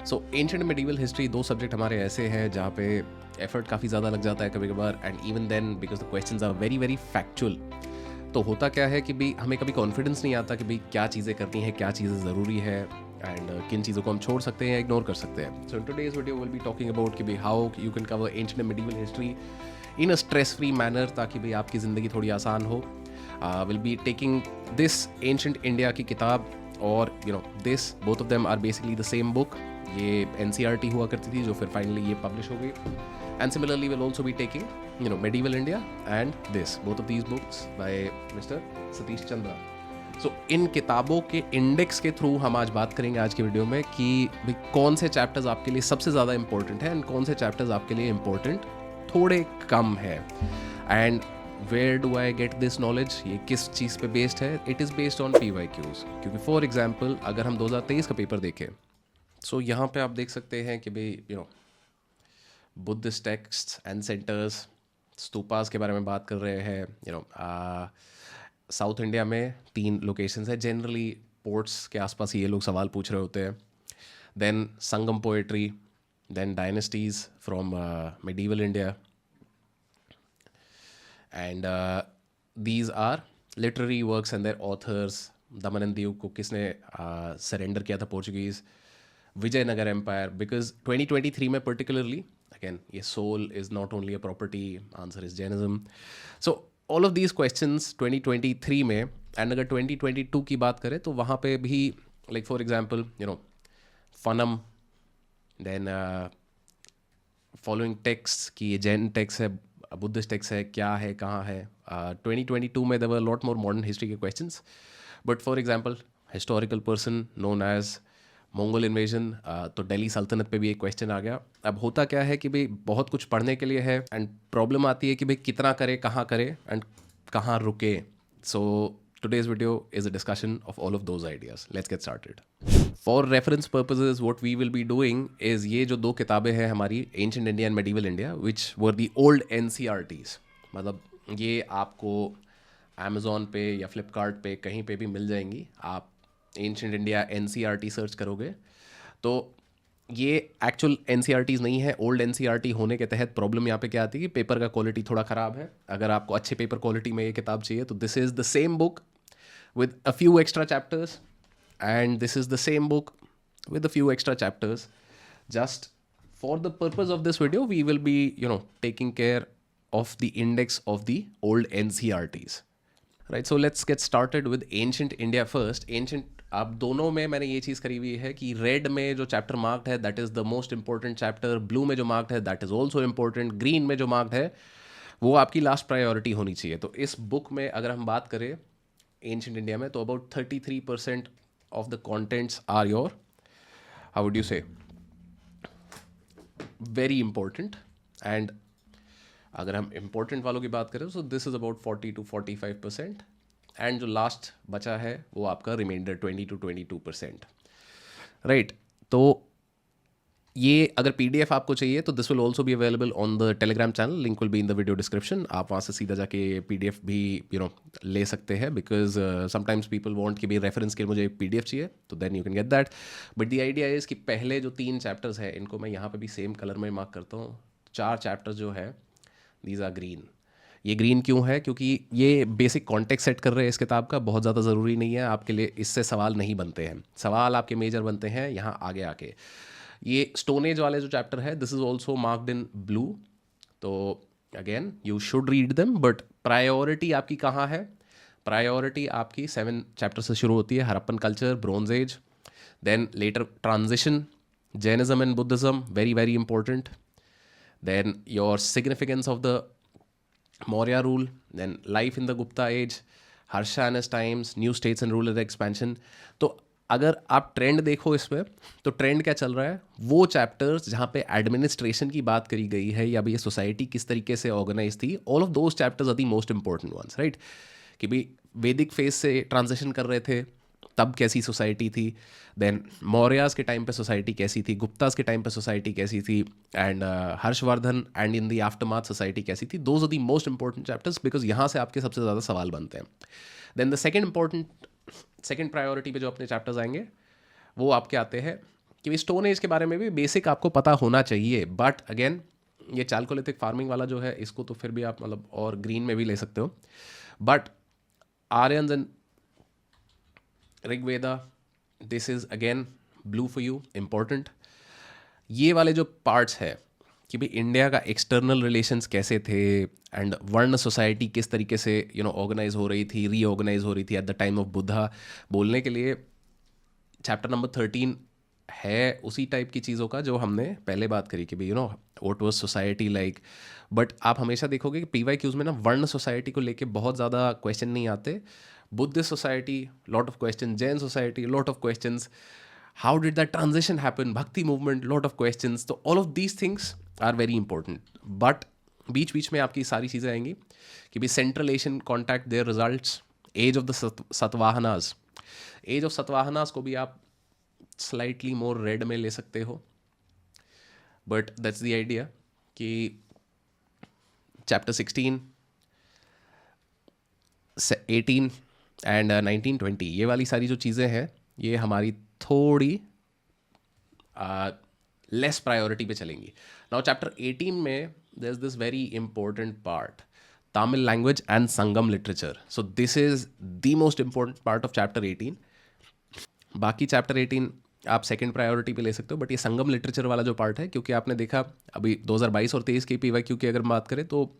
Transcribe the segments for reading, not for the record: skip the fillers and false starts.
सो ancient medieval history दो subject हमारे ऐसे हैं जहाँ पे एफर्ट काफ़ी ज़्यादा लग जाता है कभी कभार, and even then because the questions are very very factual. तो होता क्या है कि भाई हमें कभी कॉन्फिडेंस नहीं आता कि भाई क्या चीज़ें करनी है, क्या चीज़ें ज़रूरी है, एंड किन चीज़ों को हम छोड़ सकते हैं या इग्नोर कर सकते हैं। So in today's video will be talking about कि भाई how you can cover ancient medieval history in a stress free manner, ताकि भाई आपकी ज़िंदगी थोड़ी आसान हो। Will be taking this ancient India की किताब और this both of them are basically the same book. ये NCERT हुआ करती थी जो फिर फाइनली ये पब्लिश हो गई। And similarly will also be taking medieval India and this both of these books by mister Satish Chandra. So इन किताबों के इंडेक्स के थ्रू हम आज बात करेंगे आज की वीडियो में कि भाई कौन से चैप्टर्स आपके लिए सबसे ज़्यादा इंपॉर्टेंट है एंड कौन से चैप्टर्स आपके लिए इंपॉर्टेंट थोड़े कम है, and where do I get this knowledge, ये किस चीज़ पे बेस्ड है। It is based on PYQs। क्योंकि फॉर एग्जाम्पल अगर हम 2023 का पेपर देखें, सो यहाँ पे आप देख सकते हैं कि भाई Buddhist text and centres, stupas के बारे में बात कर रहे हैं। साउथ इंडिया में 3 लोकेशंस है, जनरली पोर्ट्स के आसपास ये लोग सवाल पूछ रहे होते हैं। Then Sangam poetry, then dynasties from medieval India, and these are literary works and their authors. Daman and Diu को किसने सरेंडर किया था पोर्चुगीज़, विजयनगर एम्पायर। बिकॉज 2023 में पर्टिकुलरली अगेन ये soul is not only a property, answer is Jainism. So all of these questions 2023 में, and अगर 2022 की बात करें तो वहाँ पे भी लाइक फॉर एग्जांपल फनम, देन फॉलोइंग टेक्स्ट की ये जैन टेक्स्ट है, बुद्धिस्ट टेक्स्ट है, क्या है, कहाँ है। 2022 में there were lot more modern history के questions, but for example historical person known as Mongol invasion, तो दिल्ली सल्तनत पे भी एक क्वेश्चन आ गया। अब होता क्या है कि भाई बहुत कुछ पढ़ने के लिए है, एंड प्रॉब्लम आती है कि भाई कितना करे, कहाँ करे एंड कहाँ रुके। सो today's video is a discussion of all of those ideas. Let's get started. For reference purposes, what we will be doing is ये जो 2 किताबें हैं हमारी Ancient India and Medieval India, which were the old NCERTs, मतलब ये आपको Amazon पे या Flipkart पे कहीं पे भी मिल जाएंगी। आप एंशंट इंडिया NCERT सर्च करोगे तो ये एक्चुअल NCERTs नहीं है। ओल्ड NCERT होने के तहत प्रॉब्लम यहाँ पे क्या आती है कि पेपर का क्वालिटी थोड़ा ख़राब है। अगर आपको अच्छे पेपर क्वालिटी में ये किताब चाहिए तो this is the same book with a few extra chapters, and this is the same book with a few extra chapters. Just for the purpose of this video we will be taking care of the index of the old NCERTs, right? So let's get started with ancient India first. Ancient, अब दोनों में मैंने ये चीज़ करी हुई है कि red में जो चैप्टर मार्क्ड है that is the most important chapter, blue में जो मार्क्ड है that is also important, green में जो मार्क्ड है वो आपकी लास्ट प्रायोरिटी होनी चाहिए। तो इस बुक में अगर हम बात करें एंशंट इंडिया में तो about 33% of the contents are your, how would you say, very important. And अगर हम इम्पोर्टेंट वालों की बात करें तो this is about 40 to 45%, and जो लास्ट बचा है वो आपका रिमाइंडर 20 to 22%, राइट। तो ये अगर PDF आपको चाहिए तो this will also be available on the Telegram channel, link will be in the video description. आप वहाँ से सीधा जाके PDF भी ले सकते हैं, बिकॉज समटाइम्स पीपल वांट कि भाई रेफरेंस के मुझे PDF चाहिए, तो then you can get that. But the idea is कि पहले जो 3 चैप्टर्स हैं इनको मैं यहाँ पे भी सेम कलर में मार्क करता हूँ। 4 चैप्टर्स जो है दीज आर ग्रीन। ये ग्रीन क्यों है? क्योंकि ये बेसिक कॉन्टेक्स्ट सेट कर रहे हैं इस किताब का, बहुत ज़्यादा ज़रूरी नहीं है आपके लिए, इससे सवाल नहीं बनते हैं। सवाल आपके मेजर बनते हैं यहाँ आगे आके। ये स्टोन एज वाले जो चैप्टर है this is also marked in blue, तो again you should read them, but priority आपकी कहाँ है? प्रायोरिटी आपकी 7 चैप्टर से शुरू होती है। Harappan culture, bronze age, then later transition, Jainism and Buddhism, very very important, then your significance of the Maurya rule, then life in the Gupta age, Harsha and his times, new states and rural expansion. तो अगर आप trend देखो इसमें तो trend क्या चल रहा है, वो चैप्टर्स जहाँ पे एडमिनिस्ट्रेशन की बात करी गई है या भाई ये सोसाइटी किस तरीके से ऑर्गेनाइज थी, all of those chapters are the most important ones, right. कि भाई वैदिक फेज से ट्रांजिशन कर रहे थे तब कैसी सोसाइटी थी, देन मौर्यास के टाइम पे सोसाइटी कैसी थी, गुप्तास के टाइम पे सोसाइटी कैसी थी, and Harshvardhan and in the aftermath society कैसी थी। Those are the most important chapters because यहाँ से आपके सबसे ज़्यादा सवाल बनते हैं। देन द सेकेंड प्रायोरिटी पे जो अपने चैप्टर्स आएंगे वो आपके आते हैं कि भाई स्टोन एज के बारे में भी बेसिक आपको पता होना चाहिए। बट अगेन ये चालकोलिथिक फार्मिंग वाला जो है इसको तो फिर भी आप मतलब और ग्रीन में भी ले सकते हो। But Aryan and Rigveda, this is again blue for you, important. ये वाले जो पार्ट्स है कि भाई इंडिया का एक्सटर्नल रिलेशंस कैसे थे एंड वर्ण सोसाइटी किस तरीके से ऑर्गेनाइज हो रही थी, रीऑर्गेनाइज हो रही थी at the time of Buddha, बोलने के लिए चैप्टर नंबर 13 है उसी टाइप की चीज़ों का जो हमने पहले बात करी कि भाई what was society like. But आप हमेशा देखोगे कि पीवाई क्यूज में ना वर्ण सोसाइटी को लेके बहुत ज़्यादा क्वेश्चन नहीं आते। Buddhist society lot of question, Jain society lot of questions, how did that transition happen, bhakti movement lot of questions. तो all of these things are very important. But बीच बीच में आपकी सारी चीज़ें आएंगी कि भाई central Asian contact, their results, age of the Satavahanas. Age of Satavahanas को भी आप स्लाइटली मोर रेड में ले सकते हो, बट दैट्स द आइडिया कि चैप्टर 16, 18 एंड 19, 20 ये वाली सारी जो चीज़ें हैं ये हमारी थोड़ी लेस प्रायोरिटी पे चलेंगी। नाउ चैप्टर 18 में there is this very important part, Tamil language and Sangam literature. So this is the most important part of chapter 18। बाकी चैप्टर 18 आप सेकंड प्रायोरिटी पे ले सकते हो, बट ये संगम लिटरेचर वाला जो पार्ट है, क्योंकि आपने देखा अभी 2022 और 23 की पीवाईक्यू की अगर बात करें तो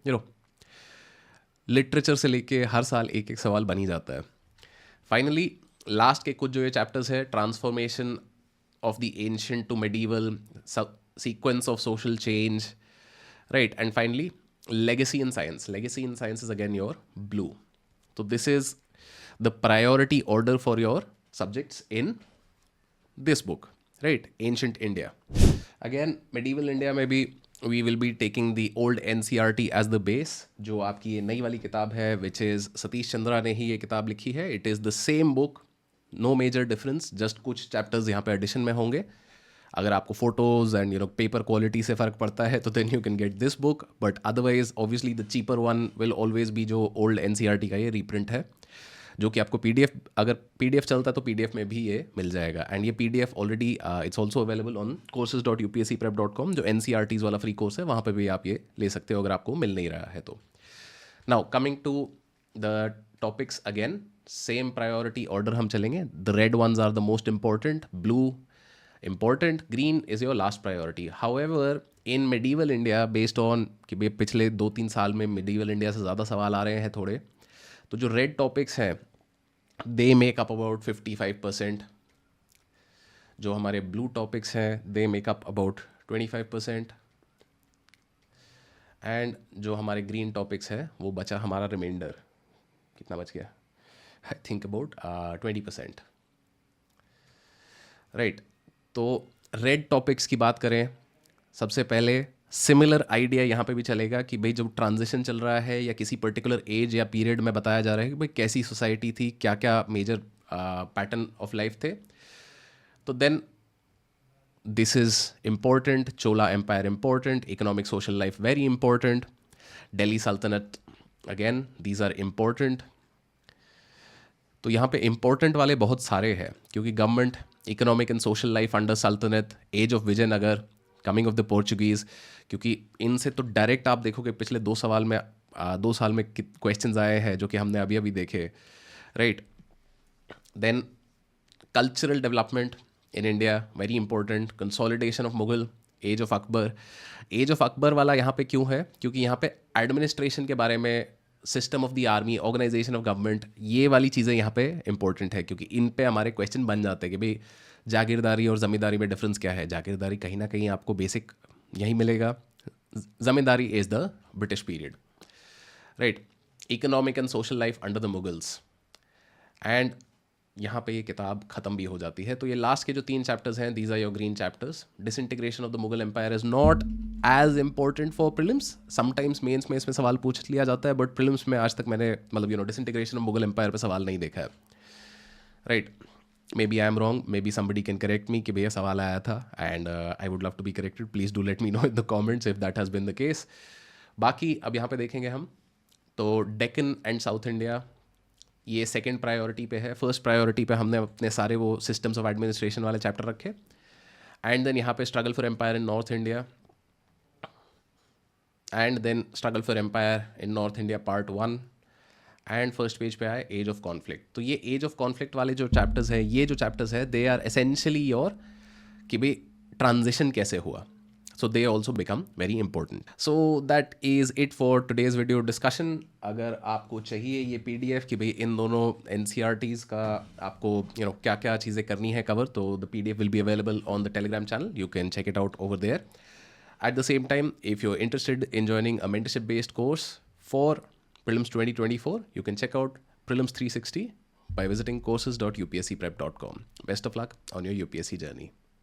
लिटरेचर से लेके हर साल एक एक सवाल बन ही जाता है। फाइनली लास्ट के कुछ जो ये चैप्टर्स है, transformation of the ancient to medieval, sequence of social change, right, and finally legacy in science. Legacy in science is again your blue. तो this is the priority order for your subjects in this book, right? Ancient India. Again, medieval India में भी we will be taking the old NCERT as the base, जो आपकी ये नई वाली किताब है, which is सतीश चंद्रा ने ही ये किताब लिखी है। It is the same book, no major difference, just कुछ chapters यहाँ पे एडिशन में होंगे। अगर आपको फोटोज एंड पेपर क्वालिटी से फ़र्क पड़ता है तो then you can get this book, but otherwise obviously the cheaper one will always be जो ओल्ड NCERT का ये रीप्रिंट है, जो कि आपको PDF, अगर PDF चलता है तो PDF में भी ये मिल जाएगा। एंड ये PDF already it's also available on courses.upscprep.com, जो NCERTs वाला फ्री कोर्स है वहाँ पे भी आप ये ले सकते हो अगर आपको मिल नहीं रहा है तो। Now coming to the topics, again same priority order हम चलेंगे। The red ones are the most important, blue important, green is your last priority. However, in medieval India, based on कि भाई पिछले 2-3 साल में medieval India से ज़्यादा सवाल आ रहे हैं थोड़े, तो जो रेड टॉपिक्स हैं they make up about 55%, जो हमारे ब्लू टॉपिक्स हैं they make up about 25%, and जो हमारे ग्रीन टॉपिक्स हैं वो बचा हमारा रिमाइंडर, कितना बच गया, आई थिंक अबाउट 20%, राइट। तो रेड टॉपिक्स की बात करें, सबसे पहले सिमिलर आइडिया यहाँ पे भी चलेगा कि भाई जब ट्रांजिशन चल रहा है या किसी पर्टिकुलर एज या पीरियड में बताया जा रहा है कि भाई कैसी सोसाइटी थी, क्या क्या मेजर पैटर्न ऑफ लाइफ थे, तो then this is important. Chola empire important, economic social life very important, Delhi सल्तनत अगेन दीज आर इम्पोर्टेंट। तो यहाँ पे इम्पोर्टेंट वाले बहुत सारे हैं क्योंकि government, economic and social life under sultanate, age of Vijayanagar, coming of the Portuguese, क्योंकि इनसे तो डायरेक्ट आप देखोगे पिछले 2 साल में क्वेश्चंस आए हैं जो कि हमने अभी अभी देखे, right. Then cultural development in India very important, consolidation of Mughal, age of Akbar. Age of Akbar वाला यहाँ पे क्यों है, क्योंकि यहाँ पे एडमिनिस्ट्रेशन के बारे में, system of the army, organisation of government, ये वाली चीज़ें यहाँ पे इंपॉर्टेंट है क्योंकि इन पे हमारे क्वेश्चन बन जाते हैं कि भाई जागीरदारी और ज़मींदारी में डिफरेंस क्या है। जागीरदारी कहीं ना कहीं आपको बेसिक यही मिलेगा, zamindari is the British period, right. Economic and social life under the Mughals, and यहाँ पे ये किताब ख़त्म भी हो जाती है। तो ये लास्ट के जो 3 चैप्टर्स हैं, these are your green chapters. Disintegration of the Mughal empire is not as important for prelims, sometimes mains में इसमें सवाल पूछ लिया जाता है, बट प्रीलिम्स में आज तक मैंने मतलब डिसइंटीग्रेशन ऑफ मुगल एम्पायर पे सवाल नहीं देखा है, right. Maybe I am wrong, maybe somebody can correct me कि भैया सवाल आया था, and I would love to be corrected, please do let me know in the comments if that has been the case. बाकी अब यहाँ पे देखेंगे हम, तो डेक्कन एंड साउथ इंडिया ये सेकंड प्रायोरिटी पे है। फर्स्ट प्रायोरिटी पे हमने अपने सारे वो सिस्टम्स ऑफ एडमिनिस्ट्रेशन वाले चैप्टर रखे, एंड देन यहाँ पे struggle for empire in North India, and then struggle for empire in North India part 1, and first page पे आए एज ऑफ कॉन्फ्लिक्ट। तो ये एज ऑफ कॉन्फ्लिक्ट वाले जो चैप्टर्स है, ये जो चैप्टर्स है दे आर एसेंशियली योर कि भाई ट्रांजिशन कैसे हुआ, so they also become very important. So that is it for today's video discussion. अगर आपको चाहिए ये PDF कि भाई इन दोनों NCERTs का आपको क्या क्या चीज़ें करनी है कवर, तो the PDF will be available on the Telegram channel, you can check it out over there. At the same time, if you're interested in joining a mentorship based course for Prelims 2024, you can check out Prelims 360 by visiting courses.upscprep.com. Best of luck on your UPSC journey.